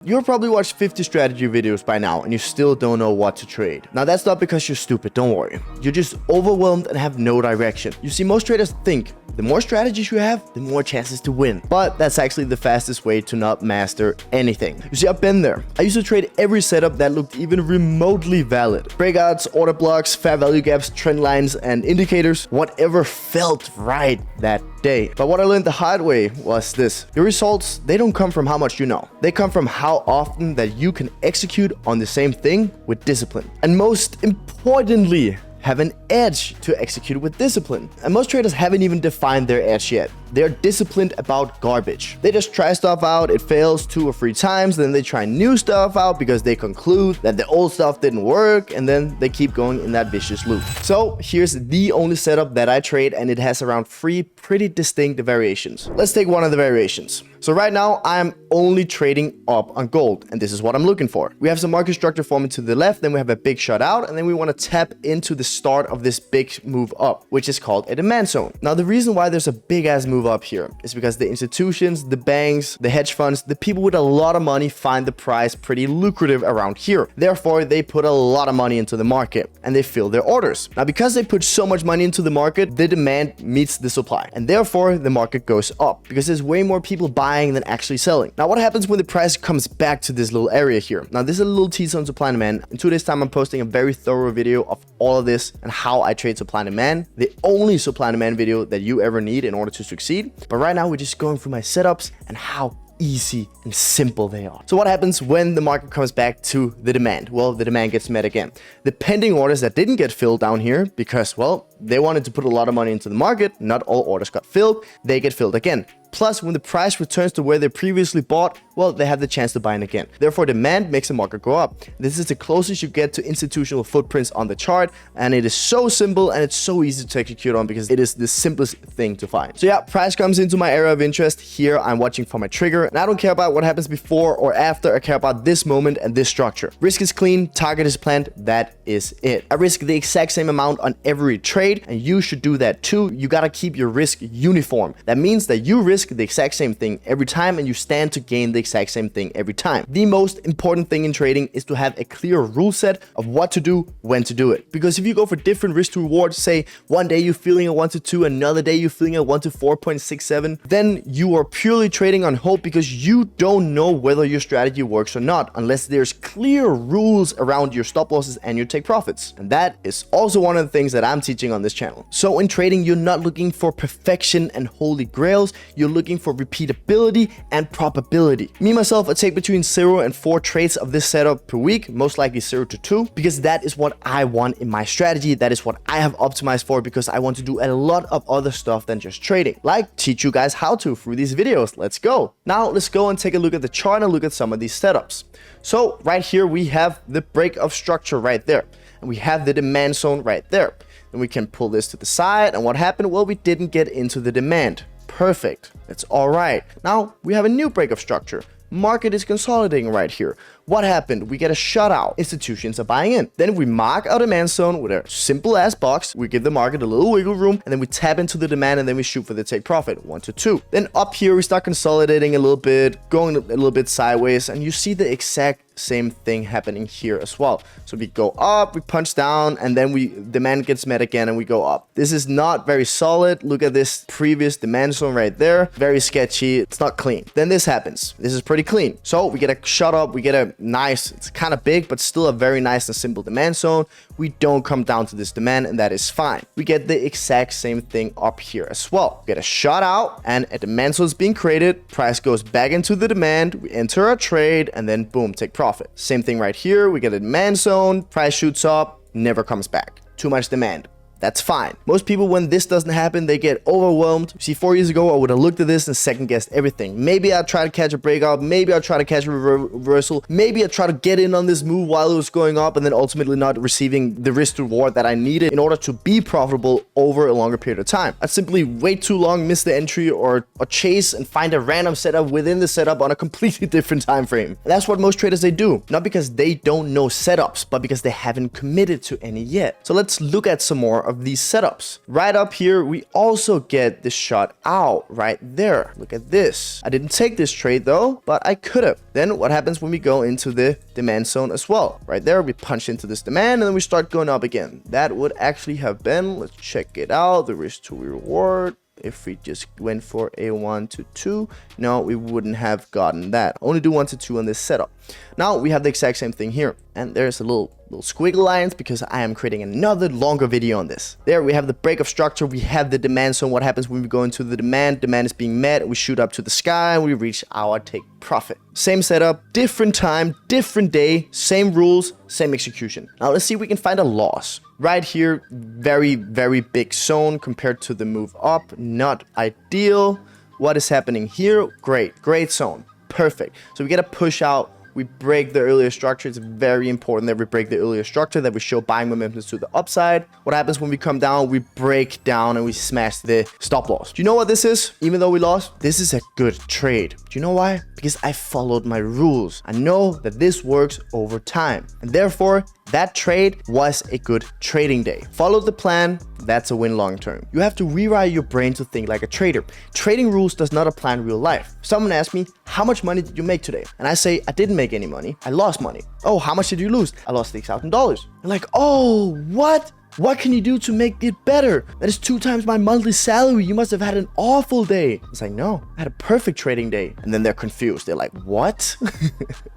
You've probably watched 50 strategy videos by now and you still don't know what to trade. Now that's not because you're stupid, don't worry. You're just overwhelmed and have no direction. You see, most traders think the more strategies you have, the more chances to win. But that's actually the fastest way to not master anything. You see, I've been there. I used to trade every setup that looked even remotely valid. Breakouts, order blocks, fair value gaps, trend lines, and indicators, whatever felt right that day. But what I learned the hard way was this. Your results, they don't come from how much you know. They come from how often that you can execute on the same thing with discipline. And most importantly, have an edge to execute with discipline. And most traders haven't even defined their edge yet. They're disciplined about garbage. They just try stuff out, it fails 2 or 3 times, then they try new stuff out because they conclude that the old stuff didn't work, and then they keep going in that vicious loop. So here's the only setup that I trade, and it has around 3 pretty distinct variations. Let's take one of the variations. So right now I'm only trading up on gold, and this is what I'm looking for. We have some market structure forming to the left, then we have a big shot out, and then we want to tap into the start of this big move up, which is called a demand zone. Now the reason why there's a big ass move up here is because the institutions, the banks, the hedge funds, the people with a lot of money find the price pretty lucrative around here. Therefore, they put a lot of money into the market and they fill their orders. Now, because they put so much money into the market, the demand meets the supply, and therefore the market goes up because there's way more people buying than actually selling. Now, what happens when the price comes back to this little area here? Now, this is a little teaser on supply and demand. In 2 days time, I'm posting a very thorough video of all of this and how I trade supply and demand, the only supply and demand video that you ever need in order to succeed. But right now, we're just going through my setups and how easy and simple they are. So what happens when the market comes back to the demand? Well, the demand gets met again. The pending orders that didn't get filled down here because, well, they wanted to put a lot of money into the market, not all orders got filled, they get filled again. Plus, when the price returns to where they previously bought, well, they have the chance to buy in again. Therefore, demand makes the market go up. This is the closest you get to institutional footprints on the chart, and it is so simple and it's so easy to execute on because it is the simplest thing to find. So yeah, price comes into my area of interest. Here, I'm watching for my trigger, and I don't care about what happens before or after. I care about this moment and this structure. Risk is clean, target is planned, that is it. I risk the exact same amount on every trade, and you should do that too. You gotta keep your risk uniform. That means that you risk the exact same thing every time and you stand to gain the exact same thing every time. The most important thing in trading is to have a clear rule set of what to do, when to do it. Because if you go for different risk to reward, say one day you're feeling a 1 to 2, another day you're feeling a 1 to 4.67, then you are purely trading on hope because you don't know whether your strategy works or not unless there's clear rules around your stop losses and your take profits. And that is also one of the things that I'm teaching on this channel. So in trading, you're not looking for perfection and holy grails, you're looking for repeatability and probability. Me myself, I take between 0 and 4 trades of this setup per week, most likely 0 to 2, because that is what I want in my strategy. That is what I have optimized for because I want to do a lot of other stuff than just trading, like teach you guys how to through these videos. Let's go. Now let's go and take a look at the chart and look at some of these setups. So right here we have the break of structure right there, and we have the demand zone right there. And we can pull this to the side, and what happened? Well, we didn't get into the demand. Perfect. That's all right. Now we have a new break of structure. Market is consolidating right here. What happened? We get a shutout. Institutions are buying in. Then we mark our demand zone with a simple ass box. We give the market a little wiggle room, and then we tap into the demand, and then we shoot for the take profit 1 to 2. Then up here we start consolidating a little bit, going a little bit sideways, and you see the exact same thing happening here as well. So we go up, we punch down, and then demand gets met again and we go up. This is not very solid. Look at this previous demand zone right there. Very sketchy. It's not clean. Then this happens. This is pretty clean. So we get a shut up, we get a nice, it's kind of big, but still a very nice and simple demand zone. We don't come down to this demand, and that is fine. We get the exact same thing up here as well. We get a shot out and a demand zone is being created. Price goes back into the demand. We enter our trade, and then boom, take profit. Same thing right here. We get a demand zone. Price shoots up, never comes back. Too much demand. That's fine. Most people, when this doesn't happen, they get overwhelmed. See, 4 years ago, I would have looked at this and second guessed everything. Maybe I'd try to catch a breakout. Maybe I'd try to catch a reversal. Maybe I'd try to get in on this move while it was going up and then ultimately not receiving the risk to reward that I needed in order to be profitable over a longer period of time. I'd simply wait too long, miss the entry, or chase and find a random setup within the setup on a completely different time frame. And that's what most traders, they do. Not because they don't know setups, but because they haven't committed to any yet. So let's look at some more of these setups. Right up here, we also get the shot out right there. Look at this. I didn't take this trade though, but I could have. Then what happens when we go into the demand zone as well? Right there, we punch into this demand and then we start going up again. That would actually have been, let's check it out, the risk to reward. If we just went for a 1 to 2, no, we wouldn't have gotten that. Only do 1 to 2 on this setup. Now we have the exact same thing here. And there's a little squiggle lines because I am creating another longer video on this. There we have the break of structure. We have the demand zone. What happens when we go into the demand? Demand is being met. We shoot up to the sky and we reach our take profit. Same setup, different time, different day, same rules, same execution. Now let's see if we can find a loss. Right here, very, very big zone compared to the move up. Not ideal. What is happening here? Great zone. Perfect. So we get a push out. We break the earlier structure. It's very important that we break the earlier structure, that we show buying momentum to the upside. What happens when we come down? We break down and we smash the stop loss. Do you know what this is? Even though we lost, this is a good trade. Do you know why? Because I followed my rules. I know that this works over time. And therefore, that trade was a good trading day. Follow the plan, that's a win long term. You have to rewire your brain to think like a trader. Trading rules does not apply in real life. Someone asked me, how much money did you make today? And I say, I didn't make any money. I lost money. Oh, how much did you lose? I lost $6,000. You're like, oh, what? What can you do to make it better? That is 2 times my monthly salary. You must have had an awful day. It's like, no, I had a perfect trading day. And then they're confused. They're like, what?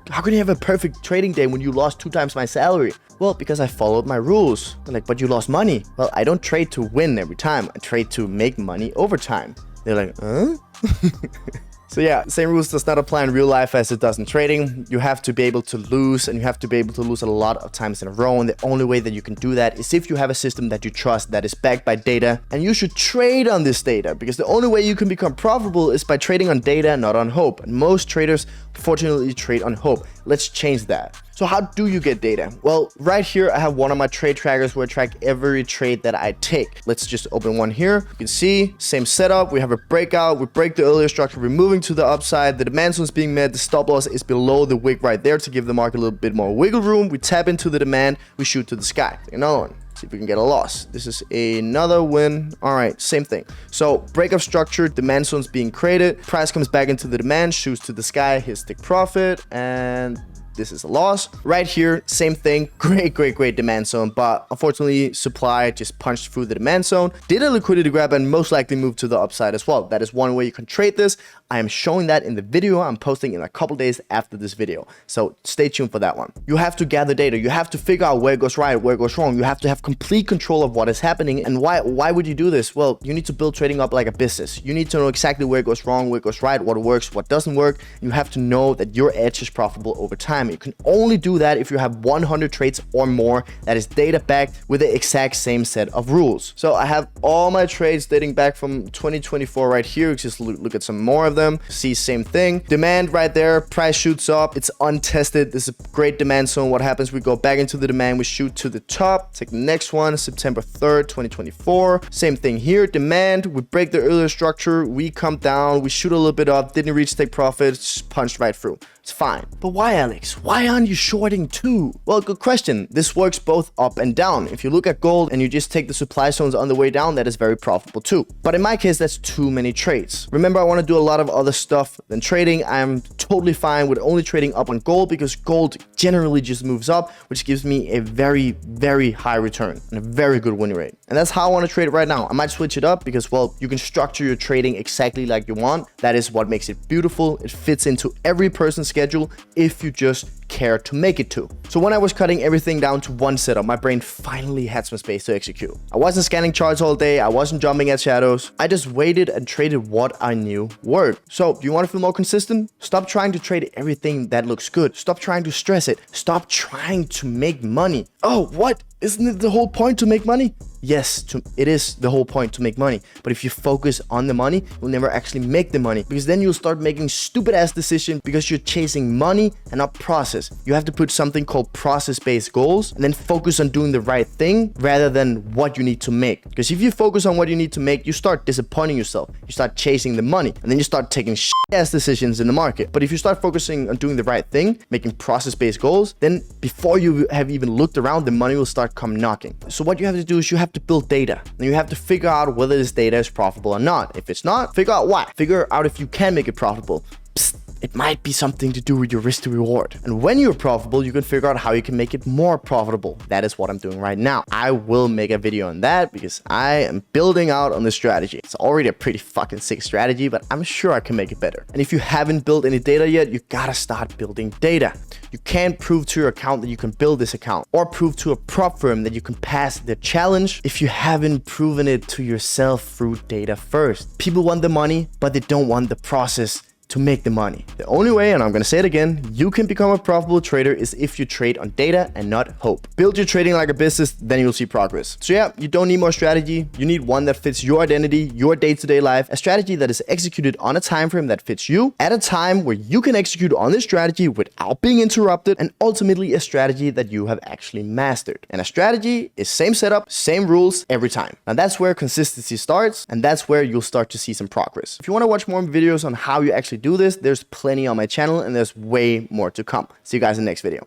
How can you have a perfect trading day when you lost 2 times my salary? Well, because I followed my rules. They're like, but you lost money. Well, I don't trade to win every time. I trade to make money over time. They're like, huh? So yeah, same rules does not apply in real life as it does in trading. You have to be able to lose, and you have to be able to lose a lot of times in a row. And the only way that you can do that is if you have a system that you trust, that is backed by data. And you should trade on this data, because the only way you can become profitable is by trading on data, not on hope. And most traders, fortunately, trade on hope. Let's change that. So how do you get data? Well, right here, I have one of my trade trackers where I track every trade that I take. Let's just open one here. You can see, same setup. We have a breakout. We break the earlier structure. We're moving to the upside. The demand zone is being met. The stop loss is below the wick right there to give the market a little bit more wiggle room. We tap into the demand. We shoot to the sky. Take another one. See if we can get a loss. This is another win. All right, same thing. So break of structure, demand zones being created. Price comes back into the demand, shoots to the sky, hits take profit, and this is a loss. Right here, same thing. Great demand zone. But unfortunately, supply just punched through the demand zone. Did a liquidity grab and most likely moved to the upside as well. That is one way you can trade this. I am showing that in the video I'm posting in a couple days after this video. So stay tuned for that one. You have to gather data. You have to figure out where it goes right, where it goes wrong. You have to have complete control of what is happening. And why would you do this? Well, you need to build trading up like a business. You need to know exactly where it goes wrong, where it goes right, what works, what doesn't work. You have to know that your edge is profitable over time. You can only do that if you have 100 trades or more that is data backed with the exact same set of rules. So I have all my trades dating back from 2024 right here. Just look at some more of them. See, same thing. Demand right there. Price shoots up. It's untested. This is a great demand zone. What happens? We go back into the demand. We shoot to the top. Take the next one, September 3rd, 2024. Same thing here. Demand. We break the earlier structure. We come down. We shoot a little bit up. Didn't reach take profit. Just punched right through. It's fine. But why, Alex? Why aren't you shorting too? Well, good question. This works both up and down. If you look at gold and you just take the supply zones on the way down, that is very profitable too. But in my case, that's too many trades. Remember, I want to do a lot of other stuff than trading. I'm totally fine with only trading up on gold because gold generally just moves up, which gives me a very high return and a very good win rate. And that's how I want to trade it right now. I might switch it up because, well, you can structure your trading exactly like you want. That is what makes it beautiful. It fits into every person's schedule if you just care to make it to. So when I was cutting everything down to one setup, my brain finally had some space to execute. I wasn't scanning charts all day. I wasn't jumping at shadows. I just waited and traded what I knew worked. So do you want to feel more consistent? Stop trying to trade everything that looks good. Stop trying to stress it. Stop trying to make money. Oh, what? Isn't it the whole point to make money? Yes, it is the whole point to make money. But if you focus on the money, you'll never actually make the money, because then you'll start making stupid ass decisions because you're chasing money and not process. You have to put something called process-based goals and then focus on doing the right thing rather than what you need to make. Because if you focus on what you need to make, you start disappointing yourself. You start chasing the money and then you start taking shit ass decisions in the market. But if you start focusing on doing the right thing, making process-based goals, then before you have even looked around, the money will start come knocking. So what you have to do is you have to build data, and you have to figure out whether this data is profitable or not. If it's not, figure out why. Figure out if you can make it profitable. Psst. It might be something to do with your risk to reward. And when you're profitable, you can figure out how you can make it more profitable. That is what I'm doing right now. I will make a video on that because I am building out on this strategy. It's already a pretty fucking sick strategy, but I'm sure I can make it better. And if you haven't built any data yet, you gotta start building data. You can't prove to your account that you can build this account or prove to a prop firm that you can pass the challenge if you haven't proven it to yourself through data first. People want the money, but they don't want the process to make the money. The only way, and I'm gonna say it again, you can become a profitable trader is if you trade on data and not hope. Build your trading like a business, then you'll see progress. So yeah, you don't need more strategy. You need one that fits your identity, your day-to-day life, a strategy that is executed on a time frame that fits you at a time where you can execute on this strategy without being interrupted, and ultimately a strategy that you have actually mastered. And a strategy is same setup, same rules every time. Now that's where consistency starts, and that's where you'll start to see some progress. If you want to watch more videos on how you actually do this, there's plenty on my channel, and there's way more to come. See you guys in the next video.